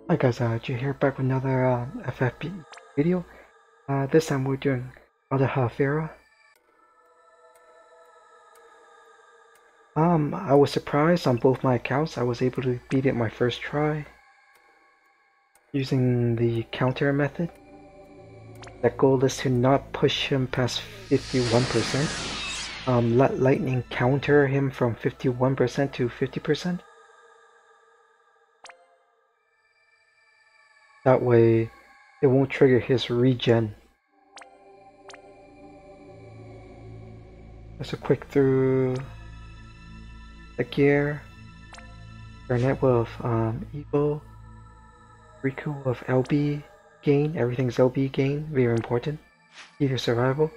Hi guys, Jay here back with another FFBE video. This time we're doing ALDHAFERA. I was surprised on both my accounts. I was able to beat it my first try using the counter method. The goal is to not push him past 51%. Let lightning counter him from 51% to 50%. That way it won't trigger his regen. Just a quick through the gear. Garnet with Evo. Riku with LB gain. Everything's LB gain, very important. Either survival.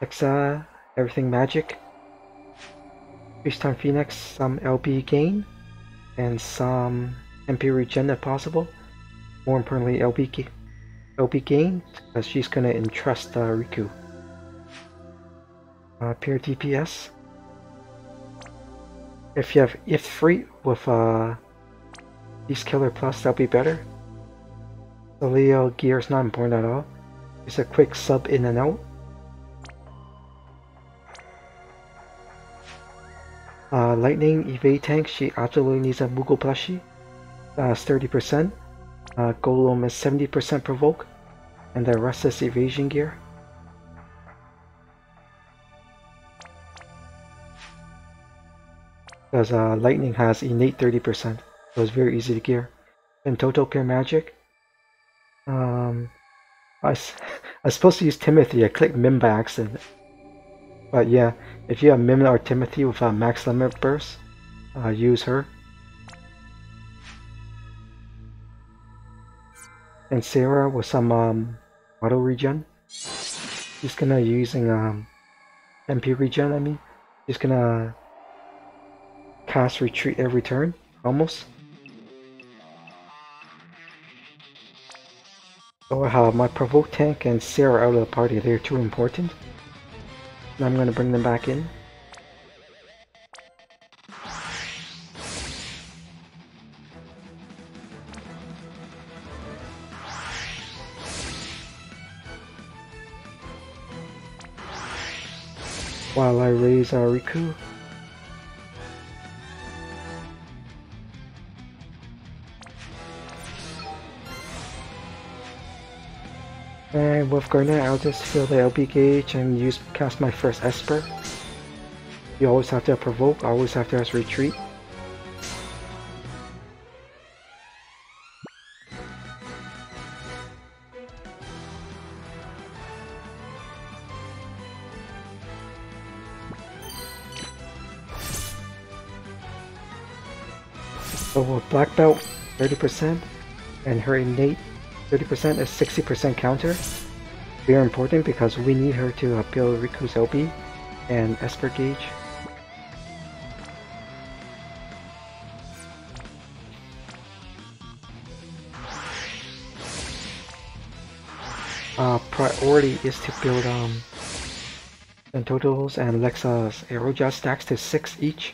Hexa, everything magic. Freestyle Phoenix, some LB gain. And some MP regen if possible. More importantly, LB gain, because she's gonna entrust Riku. Pure DPS. If you have if free with Beast Killer Plus, that'll be better. The Leo gear is not important at all. Just a quick sub in and out. Lightning evade tank, she absolutely needs a Moogle plushie. 30%. Golem is 70% provoke, and the rest is evasion gear. Because lightning has innate 30%, so it's very easy to gear. And total pure magic. I was supposed to use Timothy. I clicked Mim by accident. But yeah, if you have Mim or Timothy with a max limit burst, use her. And Sarah with some auto regen. She's gonna using MP regen. I mean, she's gonna cast retreat every turn, almost. So I have my provoke tank and Sarah out of the party. They're too important. And I'm gonna bring them back in. While I raise Riku. And with Garnet, I'll just fill the LB gauge and cast my first Esper. You always have to have provoke, always have to have retreat. So with Black Belt 30% and her innate 30% is 60% counter. Very important because we need her to build Riku's LB and Esper gauge. Priority is to build Totals and Lexa's Aerojet stacks to 6 each.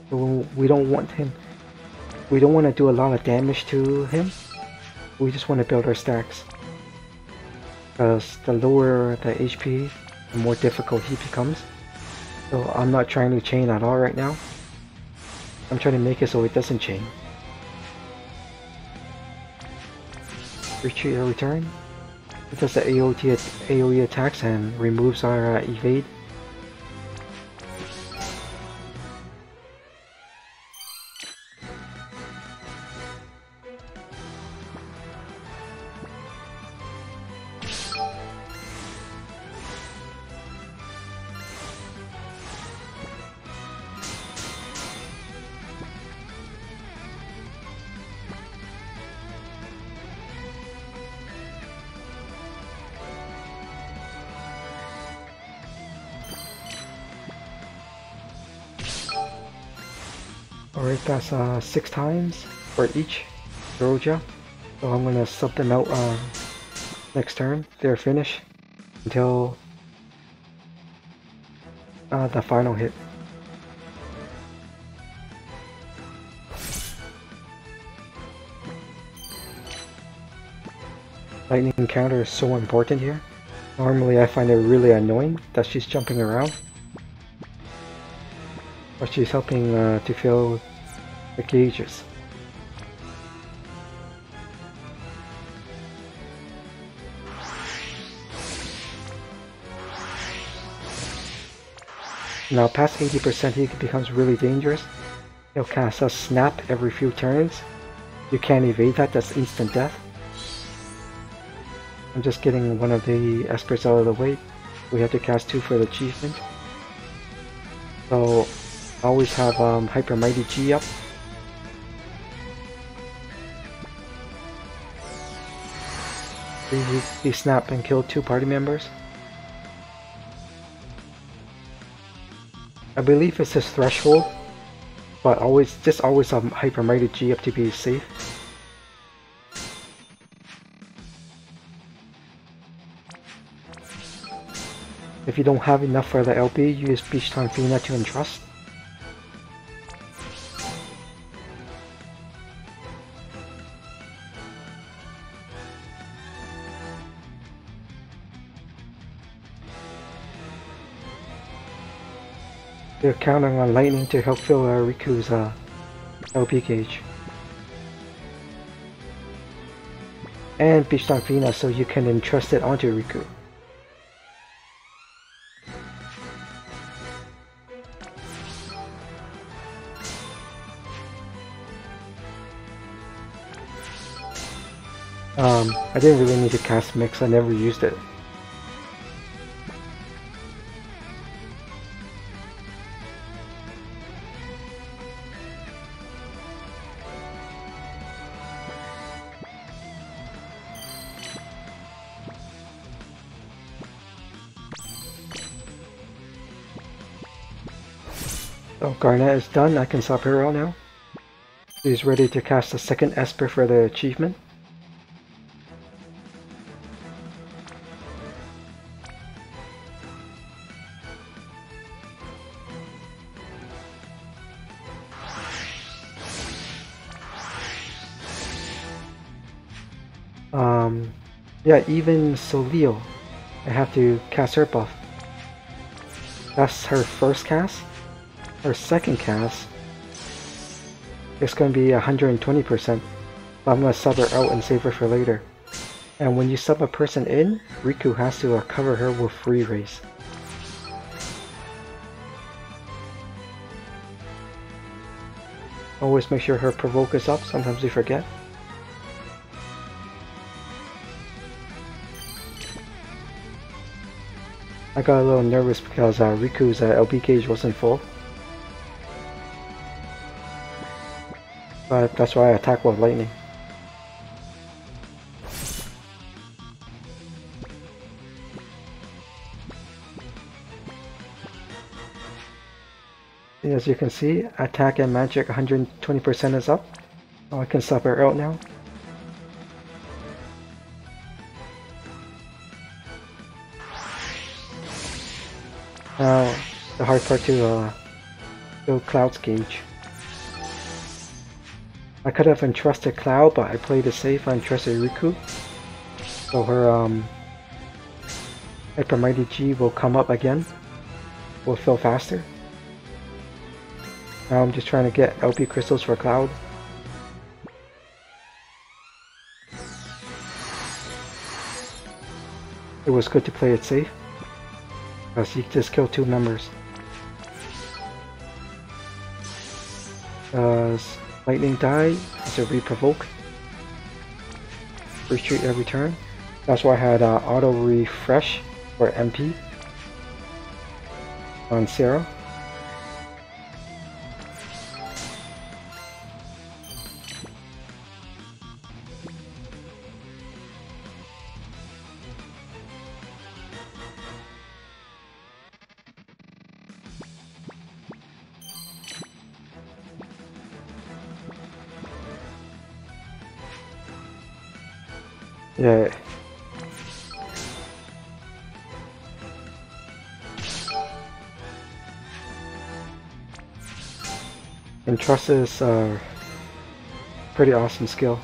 So we don't want to do a lot of damage to him. We just want to build our stacks. Because the lower the HP, the more difficult he becomes. So I'm not trying to chain at all right now. I'm trying to make it so it doesn't chain. Retreat or return. It does the AoE attacks and removes our evade. Alright, that's 6 times for each Roja. So I'm gonna sub them out next turn. They're finished until the final hit. Lightning counter is so important here. Normally I find it really annoying that she's jumping around. But she's helping to fill the gauges. Now past 80% he becomes really dangerous. He'll cast a snap every few turns. You can't evade that, that's instant death. I'm just getting one of the espers out of the way. We have to cast 2 for the achievement. So I always have Hyper Mighty G up. He snapped and killed 2 party members. I believe it's his threshold, but always Hyper Mighty G up to be safe. If you don't have enough for the LB, use Beach Tonfina to entrust. They're counting on lightning to help fill Riku's LB gauge. And Beach Tonfina so you can entrust it onto Riku. I didn't really need to cast Mix, I never used it. So Garnet is done, I can stop her out now. She's ready to cast a second Esper for the achievement. Yeah, even Solio, I have to cast her buff. That's her first cast. Her second cast, it's going to be 120%, but I'm going to sub her out and save her for later. And when you sub a person in, Riku has to cover her with free raise. Always make sure her provoke is up, sometimes you forget. I got a little nervous because Riku's LB gauge wasn't full. But that's why I attack with lightning. As you can see, attack and magic 120% is up. Oh, I can stop her out now. Now, the hard part to build Cloud's gauge. I could have entrusted Cloud, but I played it safe. I entrusted Riku. So her Hyper Mighty G will come up again. Will fill faster. Now I'm just trying to get LP crystals for Cloud. It was good to play it safe, because you just killed 2 members. Lightning die is a re-provoke. Retreat every turn. That's why I had auto refresh for MP on Sarah. Yeah. And trust is pretty awesome skill.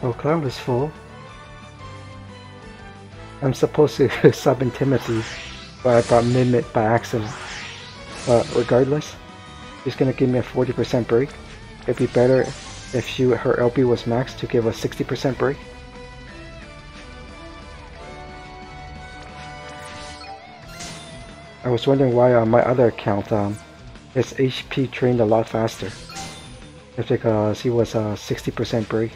Oh, Cloud is full. I'm supposed to sub in Timothy, but I brought Mimit by accident. But regardless, she's gonna give me a 40% break. It'd be better if her LP was maxed to give a 60% break. I was wondering why on my other account, its HP trained a lot faster. It's because he was a 60% break.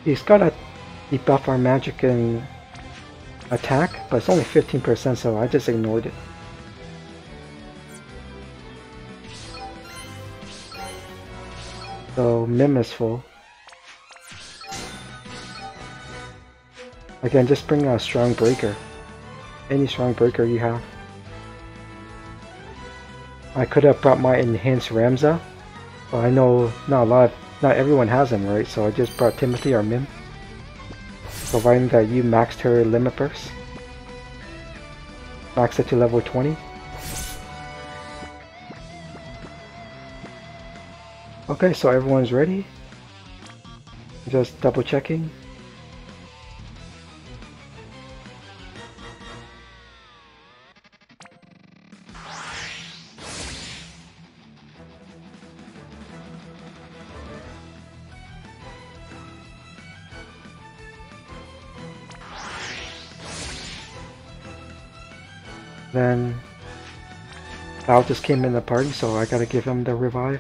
He's gotta debuff our magic and attack, but it's only 15%, so I just ignored it. So Mim is full. Again, just bring a strong breaker. Any strong breaker you have. I could have brought my enhanced Ramza, but I know not everyone has them, right? So I just brought Timothy or Mim. Providing that you maxed her limit burst. Max it to level 20. Okay, so everyone's ready. Just double checking. Then Val just came in the party, so I gotta give him the revive.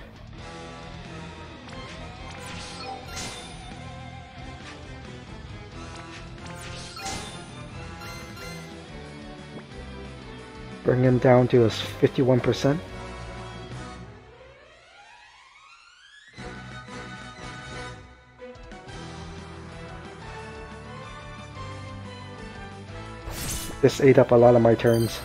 Bring him down to his 51%. This ate up a lot of my turns.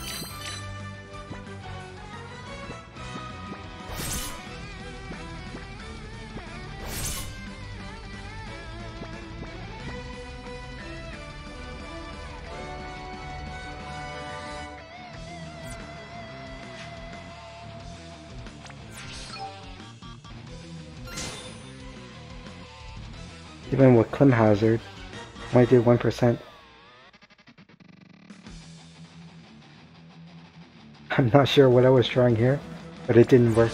Even with Clim Hazard, I did 1%. I'm not sure what I was trying here, but it didn't work.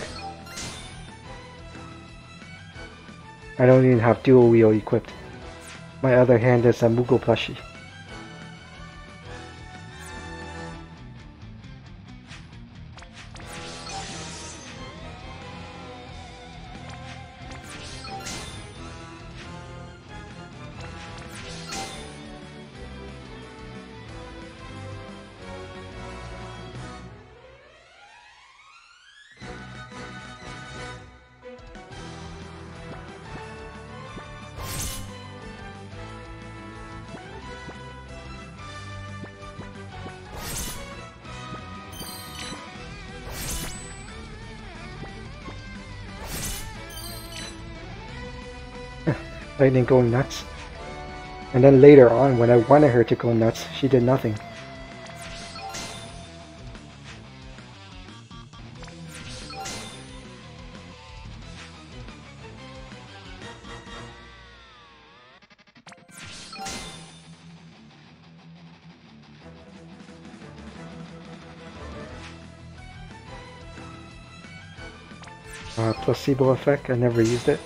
I don't even have dual wheel equipped. My other hand is a Moogle plushie. Lightning going nuts. And then later on, when I wanted her to go nuts, she did nothing. Placebo effect, I never used it.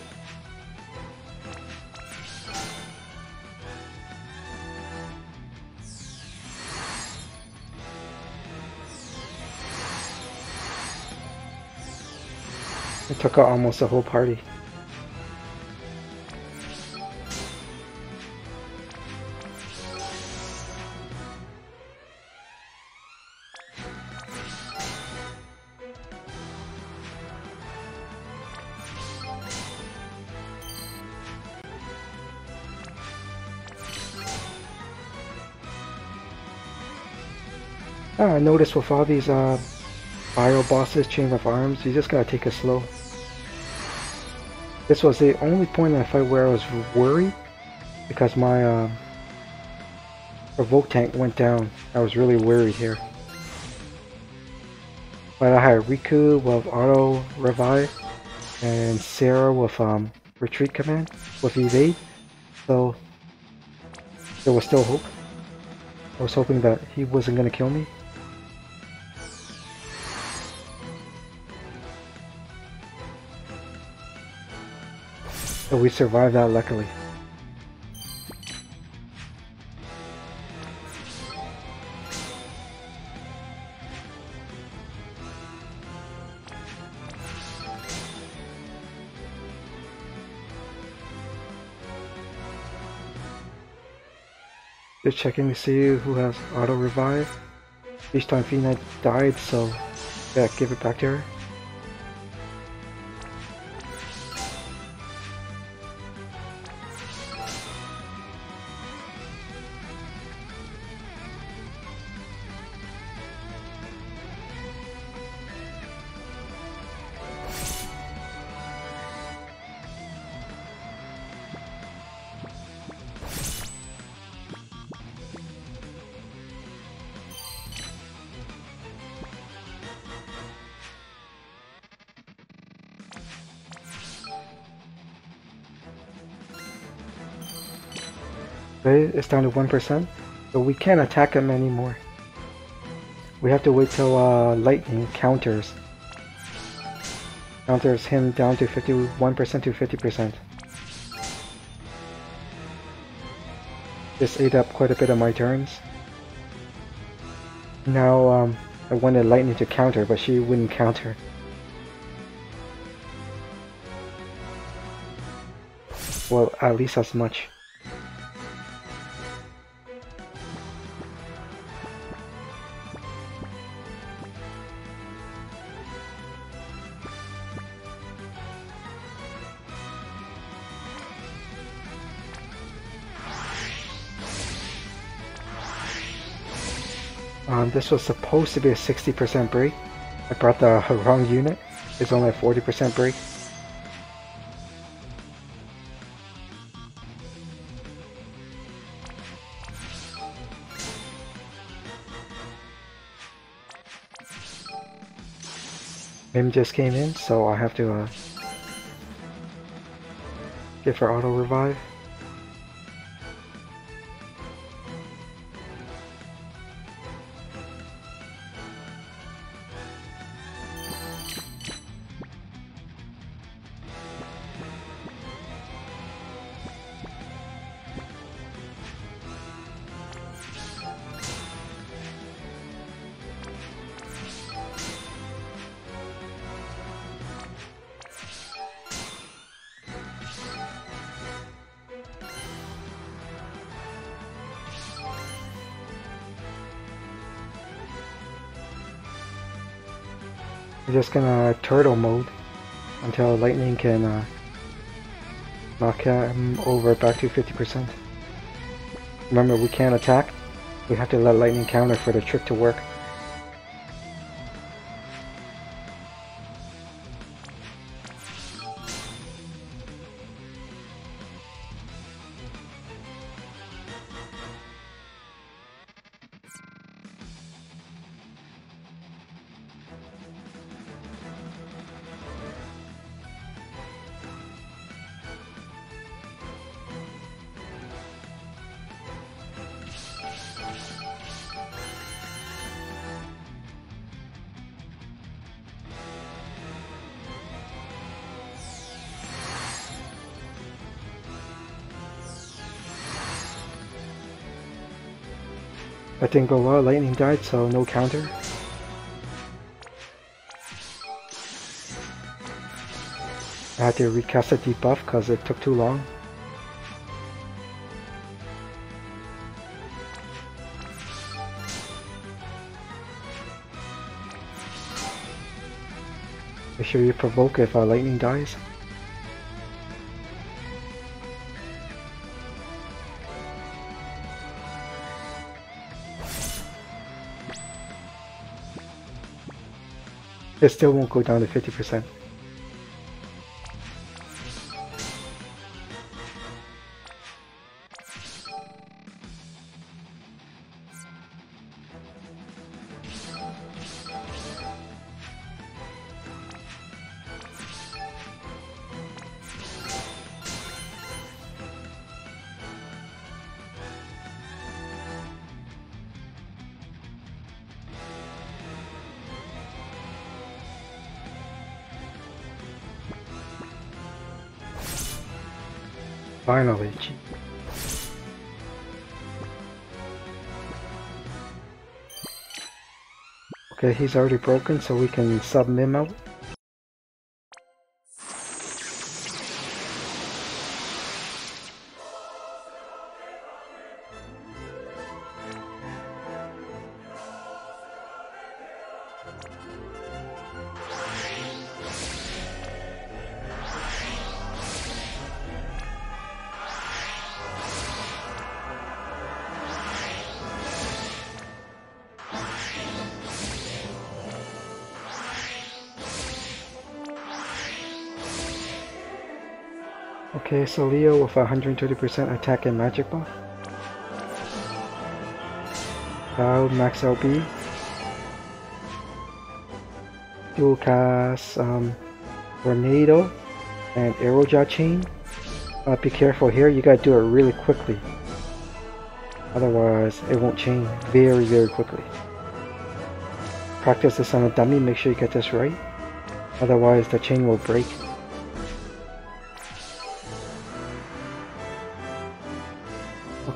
It took out almost the whole party. I noticed with all these bio bosses, Chain of Arms, you just gotta take it slow. This was the only point in the fight where I was worried because my Provoke tank went down. I was really worried here. But I had Riku with auto revive and Sarah with retreat command with evade, so there was still hope. I was hoping that he wasn't gonna kill me. So we survived that luckily. Just checking to see who has auto revive. Each time Fina died, so yeah, give it back to her. Okay, it's down to 1%, so we can't attack him anymore. We have to wait till lightning counters him down to 51% to 50%. This ate up quite a bit of my turns. Now I wanted lightning to counter, but she wouldn't counter. Well, at least as much. This was supposed to be a 60% break. I brought the wrong unit. It's only a 40% break. Mim just came in, so I have to give her auto revive. We're just gonna turtle mode until lightning can knock him over back to 50%. Remember, we can't attack. We have to let lightning counter for the trick to work. That didn't go well, lightning died, so no counter. I had to recast the debuff because it took too long. Make sure you provoke if lightning dies. It still won't go down to 50%. Finally. Okay, he's already broken, so we can sub him out. Okay, so Leo with 130% attack and magic buff. Cloud max LB. Dual cast Tornado and Aerojaw Chain. Be careful here, you gotta do it really quickly. Otherwise, it won't chain very, very quickly. Practice this on a dummy, make sure you get this right. Otherwise, the chain will break.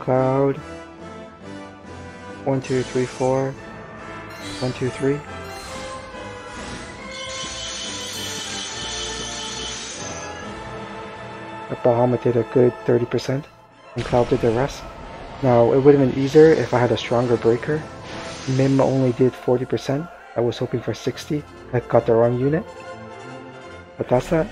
Cloud. 1, 2, 3, 4. 1, 2, 3. The Bahamut did a good 30%, and Cloud did the rest. Now, it would have been easier if I had a stronger breaker. Mim only did 40%. I was hoping for 60. I got the wrong unit. But that's that.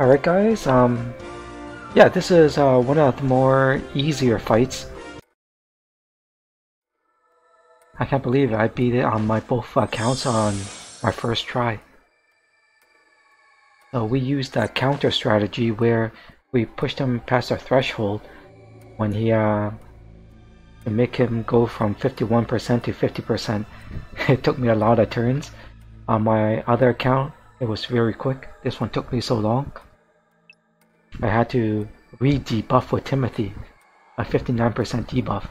Alright guys, yeah, this is one of the more easier fights. I can't believe it, I beat it on my both accounts on my first try. So we used a counter strategy where we pushed him past our threshold when he, to make him go from 51% to 50%. It took me a lot of turns. On my other account, it was very quick. This one took me so long. I had to re-debuff with Timothy, a 59% debuff.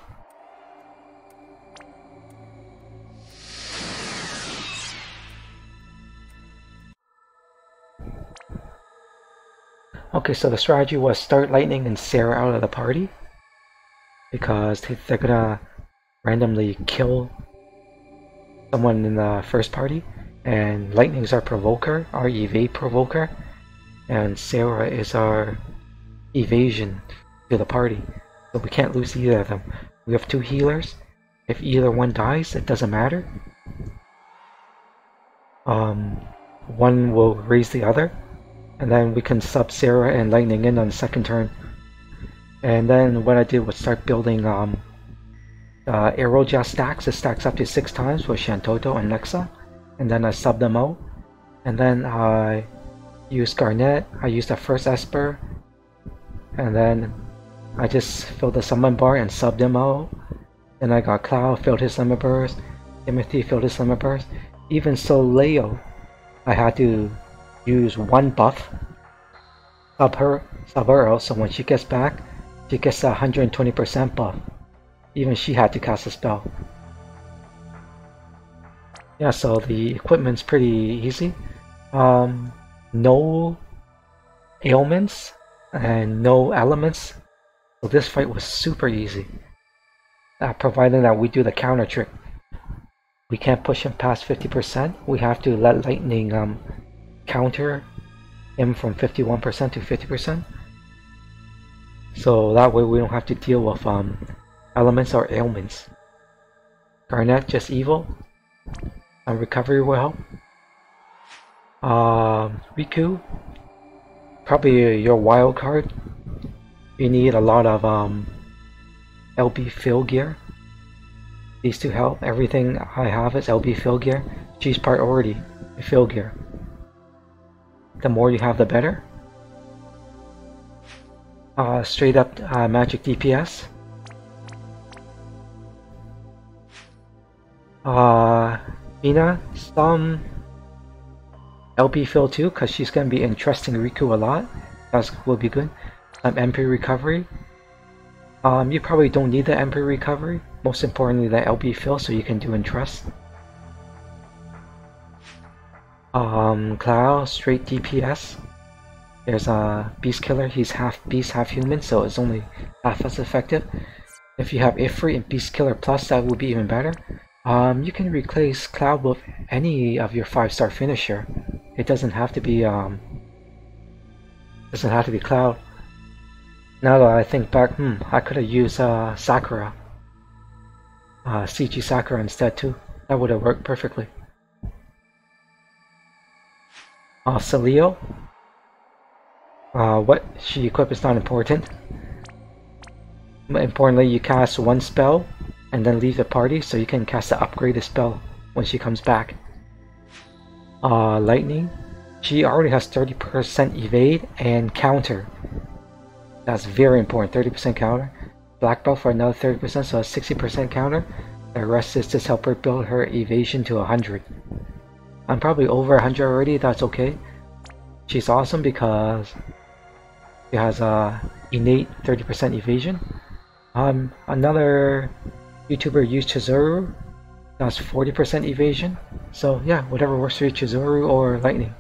Okay, so the strategy was start Lightning and Sarah out of the party, because they're gonna randomly kill someone in the first party, and Lightning is our provoker, our evade provoker, and Sarah is our evasion to the party. So we can't lose either of them. We have two healers. If either one dies, it doesn't matter. One will raise the other, and then we can sub Sarah and Lightning in on the second turn. And then what I did was start building Aerojaw stacks. It stacks up to 6 times with Shantoto and Nexa, and then I sub them out. And then I used Garnet. I used the first Esper, and then I just filled the summon bar and subbed him out. Then I got Cloud, filled his summon burst, Timothy filled his limit bars. Even so, Leo, I had to use one buff, sub her, so when she gets back, she gets a 120% buff. Even she had to cast a spell. Yeah, so the equipment's pretty easy. No ailments and no elements. So this fight was super easy. Provided that we do the counter trick. We can't push him past 50%. We have to let lightning counter him from 51% to 50%. So that way we don't have to deal with elements or ailments. Garnet, just evil. And recovery will help. Riku, probably your wild card. You need a lot of LB fill gear. These two help. Everything I have is LB fill gear. She's priority fill gear. The more you have, the better. Straight up magic DPS. Ina, some LB fill too, because she's going to be entrusting Riku a lot. That will be good. MP recovery. You probably don't need the MP recovery. Most importantly, the LB fill, so you can do entrust. Cloud, straight DPS. There's a Beast Killer. He's half beast, half human, so it's only half as effective. If you have Ifrit and Beast Killer Plus, that would be even better. You can replace Cloud with any of your 5-star finisher. It doesn't have to be Cloud. Now that I think back, I could have used Sakura, CG Sakura instead too. That would have worked perfectly. Celio, what she equipped is not important. Importantly, you cast one spell and then leave the party, so you can cast the upgraded spell when she comes back. Lightning, she already has 30% evade and counter. That's very important, 30% counter. Black belt for another 30%, so a 60% counter. The rest is just help her build her evasion to 100. I'm probably over 100 already, that's okay. She's awesome because she has a innate 30% evasion. Another YouTuber used Chizuru, that's 40% evasion. So yeah, whatever works for you, Chizuru or Lightning.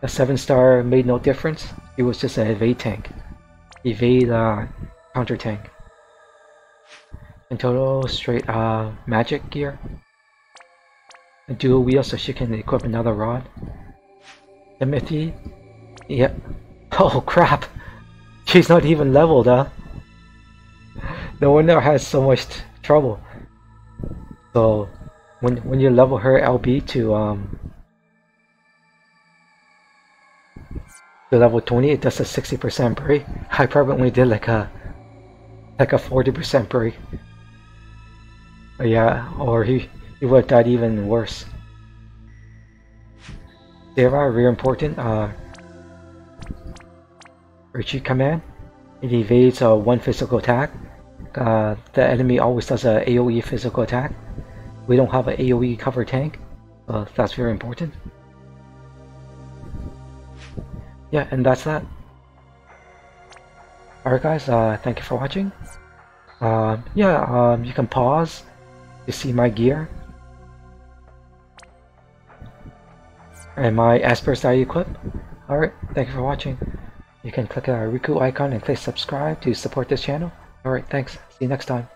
The 7-star made no difference. It was just an evade tank. Evade counter tank. In total, straight magic gear. A dual wheel so she can equip another rod. Timothy. Yep. Oh crap! She's not even leveled, huh? No wonder I had so much trouble. So when you level her LB to level 20, it does a 60% break. I probably only did like a 40% break. But yeah, or he would have died even worse. Sarah, very important. Retreat command. It evades one physical attack. The enemy always does a AoE physical attack. We don't have an AoE cover tank, so that's very important. Yeah, and that's that. Alright guys, thank you for watching. You can pause to see my gear and my espers that I equip. Alright, thank you for watching. You can click the Riku icon and click subscribe to support this channel. Alright, thanks. See you next time.